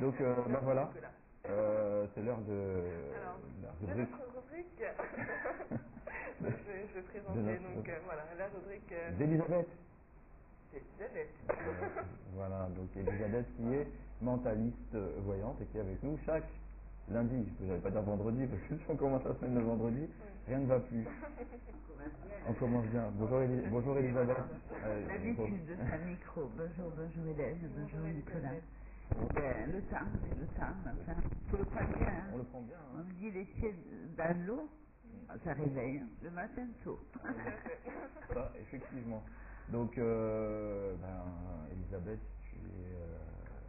Donc, ben voilà, c'est l'heure de Alors, la de rubrique notre rubrique, je vais de présenter, donc notre voilà, la rubrique d'Elisabeth. d'Elisabeth. Voilà, donc Elisabeth qui est mentaliste voyante et qui est avec nous chaque lundi. Je n'allais pas dire vendredi parce que si on commence la semaine le vendredi, rien ne va plus. On commence bien. Bonjour, bonjour Elisabeth. Bonjour. L'habitude de sa micro. Bonjour, bonjour Hélène, bonjour Nicolas. Elisabeth. Le temps, c'est le temps, enfin, faut le prendre bien. Hein. On le prend bien. On Hein. me dit les pieds dans l'eau, ça réveille, hein. Le matin tôt. Tout à fait. Ça, effectivement. Donc, Elisabeth, tu es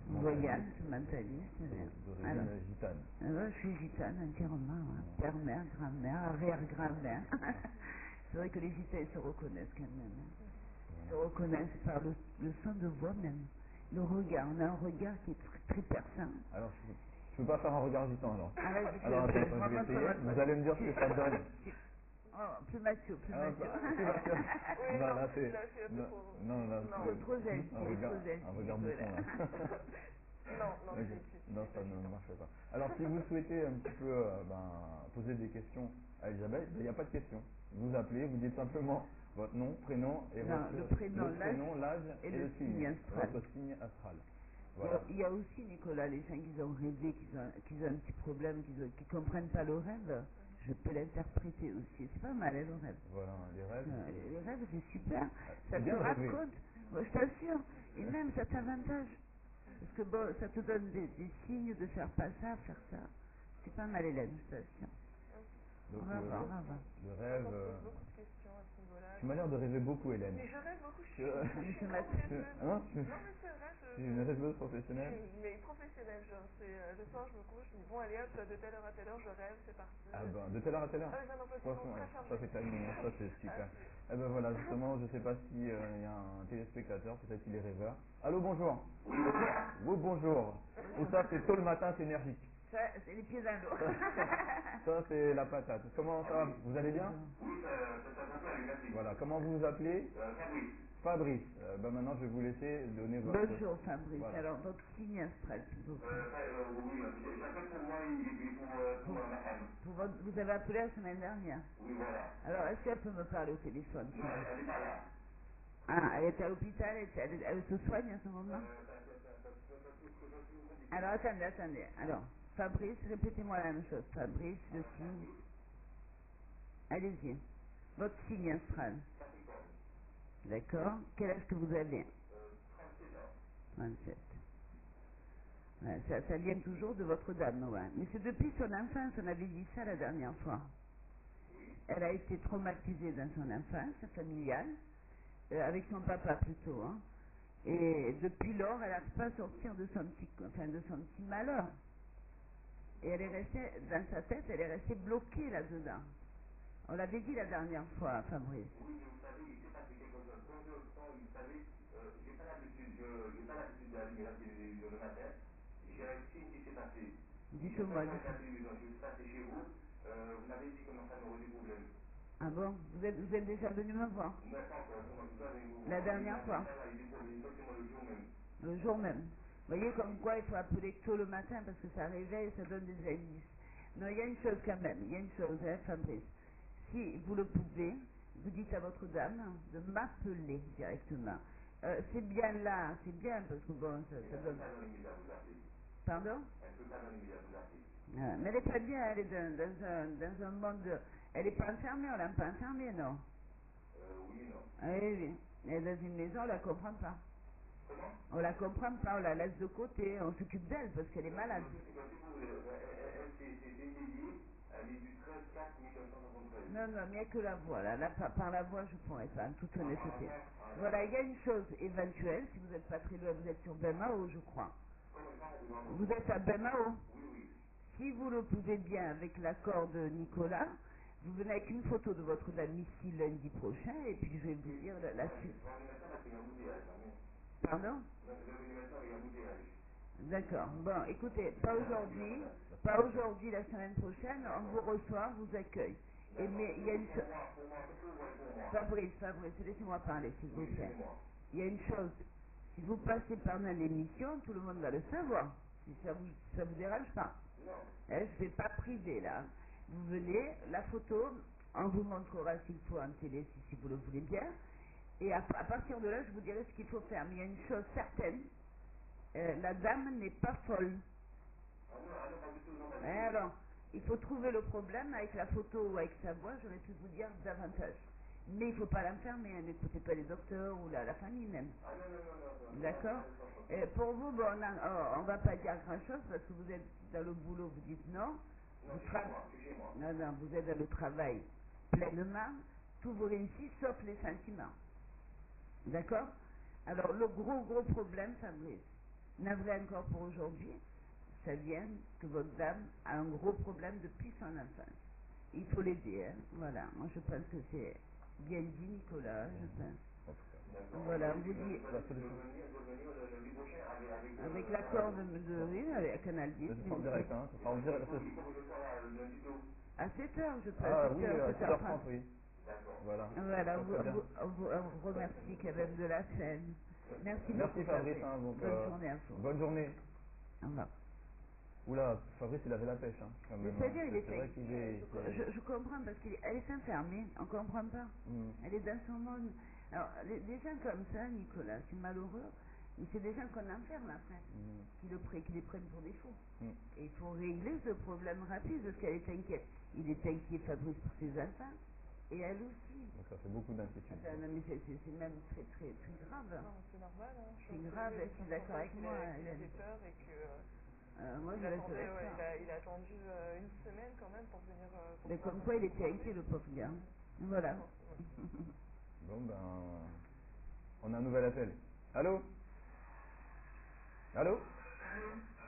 Voyante, mentaliste. d'origine gitane. Je suis gitane entièrement, hein. Père, mère, grand-mère, arrière-grand-mère. C'est vrai que les gitanes se reconnaissent quand même. Hein. Se reconnaissent par le son de voix même. Le regard, on a un regard qui est très perçant. Alors, je peux pas faire un regard gitan alors. Alors, je attends, je vais essayer. Vous allez me dire ce que ça donne. Oh, plus mature, plus Ah, mature. plus mature. Oui, Non, non, là, c'est. là, c'est un peu trop. Non, là, c'est Trop gentil, un regard, trop gentil, un regard Nicolas. bouffon, là. Non, non, Ok. Non, ça ne marche pas. Alors, si vous souhaitez un petit peu poser des questions à Elisabeth, il n'y a pas de questions. Vous appelez, vous dites simplement votre nom, prénom et Non, votre le prénom, l'âge et le signe astral. votre signe astral. Voilà. Il y a aussi, Nicolas, les gens qui ont rêvé, qui ont un petit problème, qui comprennent pas le rêve. Je peux l'interpréter aussi. C'est pas mal, hein, le rêve. Voilà, les rêves. Les rêves, c'est super. Ça C'est te bien de rêver. raconte. Moi, je t'assure. Et même, ça t'avantage. Parce que bon, ça te donne des signes de faire pas ça, faire ça. C'est pas mal, Hélène, je t'assure. Donc, On va voir. le On rêve. se pose beaucoup de questions à ce niveau-là. Tu m'as l'air de rêver beaucoup, Hélène. Mais je rêve beaucoup, je suis Hein, Non, mais c'est vrai, Tu es une rêveuse professionnelle. Mais professionnelle, genre, le soir, je me couche, je me dis, bon, allez hop, de telle heure à telle heure, je rêve, c'est parti. Ah ben, de telle heure à telle heure. Ah, j'ai un emploi du temps très chargé. Ça c'est timing, ça c'est super. Eh ben voilà, justement, je sais pas si il y a un téléspectateur, peut-être qu'il est rêveur. Allô, bonjour. Oui, bonjour. Ou ça, c'est tôt le matin, c'est énergique. Ça, c'est les pieds dans l'eau. Ça, c'est la patate. Comment ça va? Vous allez bien? Voilà, comment vous vous appelez? Fabrice. Ben maintenant, je vais vous laisser donner votre... Bonjour Fabrice. Voilà. Alors, votre signe astral, s'il vous plaît. Vous avez appelé la semaine dernière. Alors, est-ce qu'elle peut me parler au téléphone? Ah, elle est à l'hôpital, elle se soigne à ce moment? Alors, attendez. Alors, Fabrice, répétez-moi la même chose. Fabrice, le signe. Allez-y. Votre signe astral. D'accord. Quel âge que vous avez? 37. Ouais, ça vient toujours de votre dame, ouais. Mais c'est depuis son enfance, on avait dit ça la dernière fois. Elle a été traumatisée dans son enfance familiale, avec son papa plutôt, hein. Et depuis lors, elle n'arrive pas à sortir de son petit malheur. Et elle est restée, dans sa tête, elle est restée bloquée là-dedans. On l'avait dit la dernière fois, Fabrice. Oui, mais vous savez, il s'est passé quelque chose. Quand vous savez, j'ai pas l'habitude d'allumer la télévision le matin. J'ai un signe qui s'est passé. Dites-moi. La télévision, je suis passé chez vous. Vous m'avez dit comment ça m'aurait des problèmes. Ah bon? Vous êtes déjà venu me voir? Non, pas encore. La dernière fois? Le jour même. Vous voyez comme quoi il faut appeler tôt le matin parce que ça réveille, ça donne des indices. Non, il y a une chose quand même, il y a une chose, hein, Fabrice. Si vous le pouvez, vous dites à votre dame de m'appeler directement. C'est bien là, c'est bien parce que bon, ça donne... Pardon? Mais elle est pas bien, elle est dans un monde... Elle est pas enfermée, on l'a pas enfermée, non? Oui, non. Oui. Elle est dans une maison, on la comprend pas. Comment? On la comprend pas, on la laisse de côté, on s'occupe d'elle parce qu'elle est malade. Non, mais il n'y a que la voix, là par la voix je pourrais pas, en toute honnêteté. Voilà, il y a une chose éventuelle, si vous n'êtes pas très loin, vous êtes sur Bemao, je crois. Vous êtes à Bemao? Si vous le pouvez bien avec l'accord de Nicolas, vous venez avec une photo de votre dame ici lundi prochain et puis je vais vous dire la suite. Pardon? D'accord. Bon, écoutez, pas aujourd'hui, la semaine prochaine, on vous reçoit, on vous accueille. Mais il y a une chose... Fabrice, laissez-moi parler, s'il vous plaît. Il y a une chose, si vous passez par l'émission, tout le monde va le savoir. Si ça vous dérange pas. Je ne vais pas priver là. Vous venez, la photo, on vous montrera s'il faut en télé si vous le voulez bien. Et à partir de là, je vous dirai ce qu'il faut faire. Mais il y a une chose certaine, la dame n'est pas folle. Alors, il faut trouver le problème avec la photo ou avec sa voix, j'aurais pu vous dire davantage. Mais il ne faut pas l'enfermer, hein, n'écoutez pas les docteurs ou la famille même. D'accord. Pour vous, bon, on ne va pas dire grand-chose parce que vous êtes dans le boulot, vous dites non. Non, vous êtes dans le travail pleinement, tout vous réussit sauf les sentiments. D'accord. Alors, le gros problème, Fabrice, navré encore pour aujourd'hui, ça vient que votre dame a un gros problème depuis son enfance. Il faut l'aider, hein. Voilà. Moi, je pense que c'est bien dit, Nicolas, je pense. Voilà, on vous dit, avec l'accord oui, avec Canal 10. C'est en direct, hein. En direct. À 7h, je pense. Ah oui, 7h, à 7h30, oui. Voilà. Voilà, on vous remercie quand même de la scène. Merci beaucoup, Fabrice. Bonne journée à vous. Bonne journée. Au revoir. Oula, Fabrice, il avait la pêche, hein, quand même. C'est-à-dire, il est vrai qu'il est... Je comprends, parce qu'elle est enfermée, on comprend pas. Elle est dans son monde. Alors, les gens comme ça, Nicolas, c'est malheureux, mais c'est des gens qu'on enferme après, qui les prennent pour des fous. Et il faut régler ce problème rapide, parce qu'elle est inquiète. Il est inquiet, Fabrice, pour ses enfants, et elle aussi. Donc ça fait beaucoup d'inquiétude. Non, mais c'est même très grave. Non, c'est normal, hein. C'est grave, elle est d'accord avec moi. Il avait peur et que... moi, il a attendu une semaine quand même pour venir... mais comme quoi, il était inquiet, le pauvre gars. Voilà. Bon, ben... On a un nouvel appel. Allô?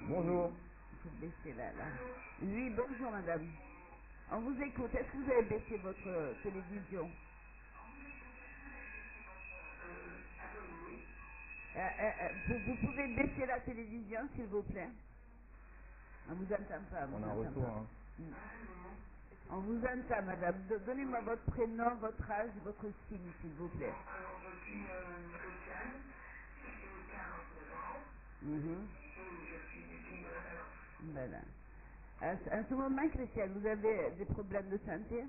Bonjour. Il faut baisser là. Oui, bonjour, madame. On vous écoute. Est-ce que vous avez baissé votre télévision? Vous pouvez baisser la télévision, s'il vous plaît? On vous entend pas. On a un retour, hein. On vous entend, madame. Donnez-moi votre prénom, votre âge, votre signe, s'il vous plaît. Alors, je suis Océane, j'ai 49 ans, et je suis victime de la balance. Voilà. À ce moment, Christiane, vous avez des problèmes de santé?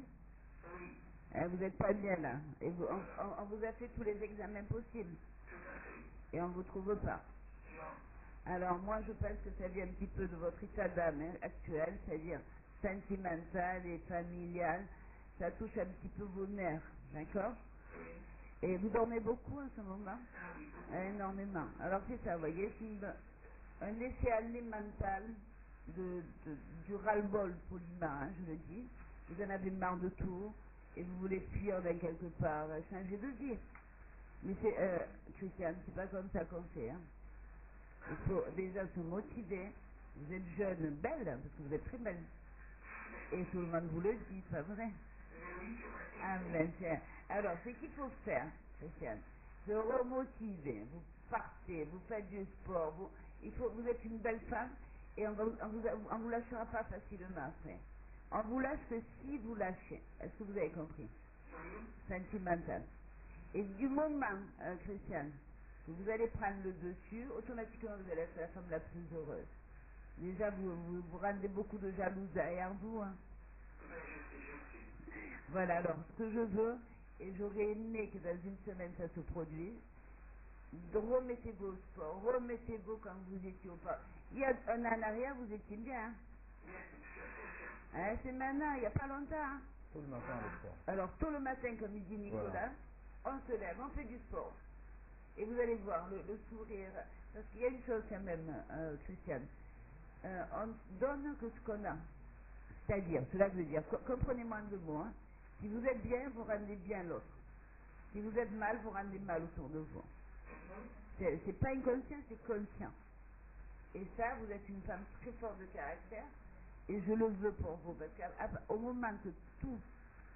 Oui. Vous n'êtes pas bien là. Et on vous a fait tous les examens possibles. Tout à fait. Et on ne vous trouve pas. Non. Alors moi, je pense que ça vient un petit peu de votre état d'âme actuel, c'est-à-dire sentimental et familial. Ça touche un petit peu vos nerfs, d'accord? Oui. Et vous dormez beaucoup en ce moment? Oui. Énormément. Alors c'est ça, vous voyez, c'est un laisser-aller mental du ras-le-bol poliment, hein, je le dis. Vous en avez marre de tout et vous voulez fuir dans quelque part, changer de vie. Mais c'est, Christiane, c'est pas comme ça qu'on fait, hein. Il faut déjà se motiver. Vous êtes jeune, belle, parce que vous êtes très belle. Et tout le monde vous le dit, pas vrai? Ah ben tiens. Alors, ce qu'il faut faire, Christiane, se remotiver. Vous partez, vous faites du sport. Vous êtes une belle femme et on vous lâchera pas facilement après. On vous lâche que si vous lâchez. Est-ce que vous avez compris? Sentimental. Et du moment, Christiane, que vous allez prendre le dessus, automatiquement vous allez être la femme la plus heureuse. Déjà, vous rendez beaucoup de jaloux derrière vous. Hein. Voilà, alors, ce que je veux, et j'aurais aimé que dans une semaine ça se produise, remettez-vous au sport, remettez-vous comme vous étiez au pas. Il y a un an en arrière, vous étiez bien. Hein, c'est maintenant, il n'y a pas longtemps. Hein. Tout le matin, le sport. Alors, tôt le matin, comme il dit Nicolas, on se lève, on fait du sport. Et vous allez voir le sourire. Parce qu'il y a une chose quand même, Christiane. On donne que ce qu'on a. C'est-à-dire, cela veut dire, comprenez-moi de moi, si vous êtes bien, vous rendez bien l'autre. Si vous êtes mal, vous rendez mal autour de vous. C'est pas inconscient, c'est conscient. Et ça, vous êtes une femme très forte de caractère, et je le veux pour vous, parce qu'au moment que tout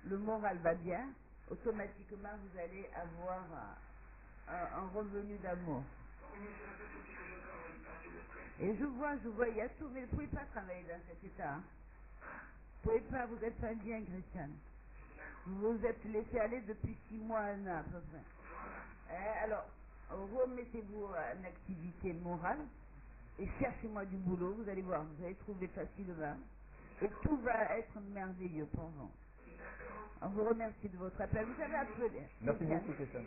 le moral va bien, automatiquement vous allez avoir un revenu d'amour. Et je vois, il y a tout, mais vous ne pouvez pas travailler dans cet état. Hein. Vous ne pouvez pas, vous n'êtes pas bien, Christiane. Vous vous êtes laissé aller depuis 6 mois, 1 an à peu près. Alors, remettez-vous en activité morale et cherchez-moi du boulot, vous allez voir, vous allez trouver facilement. Et tout va être merveilleux pour vous. On vous remercie de votre appel. Vous avez appelé. Merci beaucoup, Stéphane.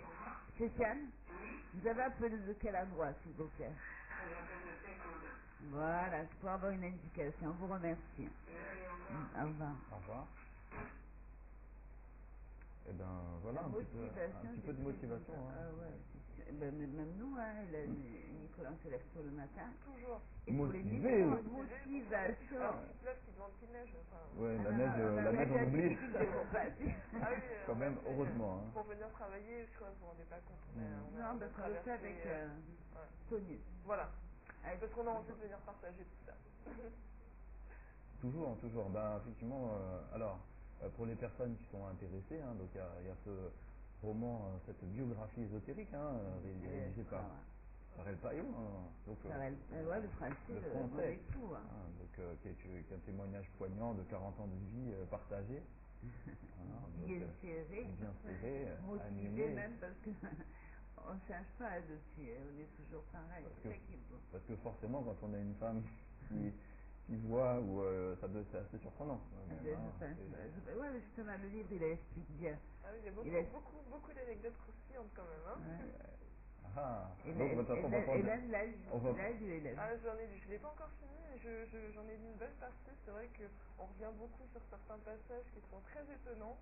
Stéphane, vous avez appelé de quel endroit, s'il vous plaît? Voilà, c'est pour avoir une indication. On vous remercie. Au revoir. Au revoir. Eh ben voilà, un petit peu de motivation. Hein. Ah ouais, c'est sûr. Ben, même nous, hein, Nicolas se lève tôt le matin. Toujours. Et pour les Motivé. motivation. Alors qu'il pleuve, qu'il demande qu'il neige. Enfin, Ouais, la neige on oublie. Ah oui, Quand même, heureusement. Hein. Pour venir travailler, je crois que vous vous rendez pas compte. Non, parce qu'on le fait avec Tony. Voilà. Parce qu'on a envie de venir partager tout ça. Toujours. Ben, effectivement, alors, pour les personnes qui sont intéressées, hein, donc il y a ce roman, cette biographie ésotérique, hein, réalisée par Sarel Paillon. Hein, donc, le français, époux. Hein. Donc, qui est un témoignage poignant de 40 ans de vie partagée. Bien serré, motivé animé. même, parce que on ne change pas dessus, on est toujours pareil. Parce que forcément, quand on a une femme qui voit, ou c'est assez surprenant. Oui, justement, le livre, il explique bien. Ah oui, il y a beaucoup d'anecdotes croustillantes quand même. Hein. Ouais. Et même l'âge. Ah, j'en ai lu, je ne l'ai pas encore fini, mais j'en ai lu une bonne partie. C'est vrai qu'on revient beaucoup sur certains passages qui sont très étonnants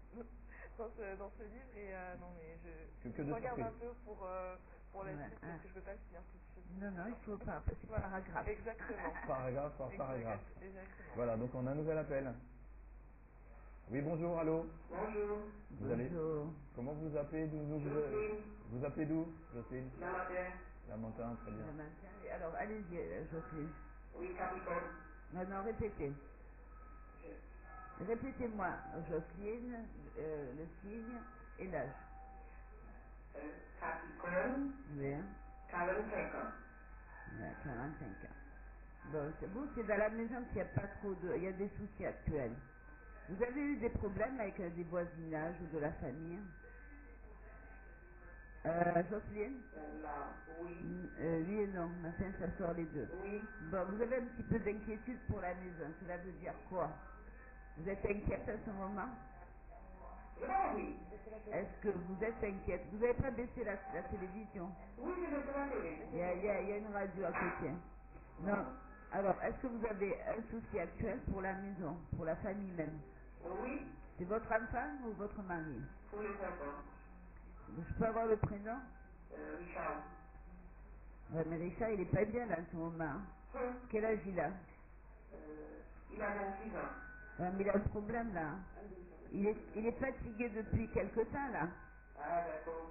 dans ce livre. Et non, mais je regarde un peu pour la suite, parce que je ne peux pas le finir tout de suite. Non, il faut pas, parce que c'est paragraphe. Exactement. Paragraphe par paragraphe. Exactement. Voilà, donc on a un nouvel appel. Oui, bonjour, allô. Bonjour. Bonjour. Comment vous appelez d'où vous appelez d'où, Jocelyne? Lamantin, très bien. Alors, allez-y, Jocelyne. Oui, Capricorne. Non, répétez. Répétez-moi, Jocelyne, le signe et l'âge. Capricorne. Oui. 45 ans. Ouais, 45 ans. Bon, c'est dans la maison qu'il n'y a pas trop de... Il y a des soucis actuels. Vous avez eu des problèmes avec des voisinages ou de la famille? Jocelyne? Oui. Oui et non, enfin ça sort les deux. Oui. Bon, vous avez un petit peu d'inquiétude pour la maison, cela veut dire quoi? Vous êtes inquiète à ce moment? Oui. Est-ce que vous êtes inquiète? Vous n'avez pas baissé la télévision? Oui, je vais te la télé. Il y a une radio à côté. Non. Alors, est-ce que vous avez un souci actuel pour la maison, pour la famille même? Oui. C'est votre enfant ou votre mari? Pour les enfants. Je peux avoir le prénom? Richard. Ouais, mais Richard, il est pas bien là en ce moment. Quel âge il a? Il a 26 ans. Ouais, mais il a un problème là. Il est fatigué depuis quelque temps là. Ah, d'accord.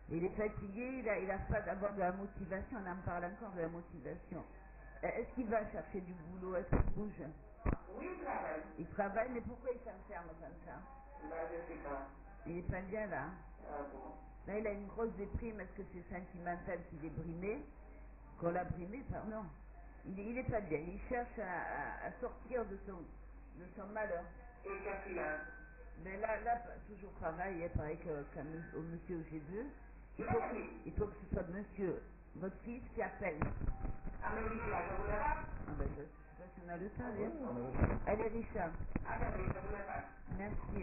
Il est fatigué, il a pas d'avoir de la motivation, on en parle encore de la motivation. Est-ce qu'il va chercher du boulot? Est-ce qu'il bouge? Oui, il travaille. Il travaille, mais pourquoi il s'enferme comme ça? Là, je sais pas. Il est pas bien là. Ah bon? Là, il a une grosse déprime. Est-ce que c'est sentimental qu'il est brimé? Qu'on l'a brimé, pardon. Il est pas bien. Il cherche à sortir de son malheur. Et qu'est-ce qu'il a? Mais là, toujours pareil, pareil qu'au monsieur au G2. Il faut que ce soit monsieur, votre fils qui appelle. Ah, mais oui, là, je voulais pas. Ah ben, je sais pas si on a le temps, Oui, hein. on a le temps. Allez, Richard. Ah, mais oui, je voulais pas. Merci,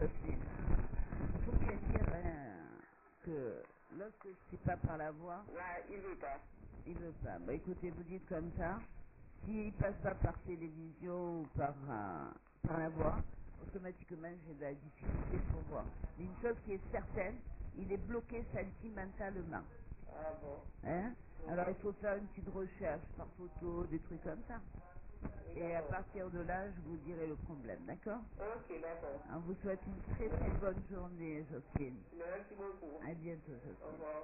Jocelyne. Il faut bien dire que lorsque c'est pas par la voix, Là, il veut pas. il veut pas. Bah écoutez, vous dites comme ça. S'il passe pas par télévision ou par la voix, automatiquement j'ai de la difficulté pour voir. Mais une chose qui est certaine, il est bloqué sentimentalement. Ah bon? Hein? Alors il faut faire une petite recherche par photo, des trucs comme ça. Et à partir de là, je vous dirai le problème, d'accord? Ok, d'accord. On vous souhaite une très très bonne journée, Jocelyne. Merci beaucoup. À bientôt, Jocelyne. Au revoir.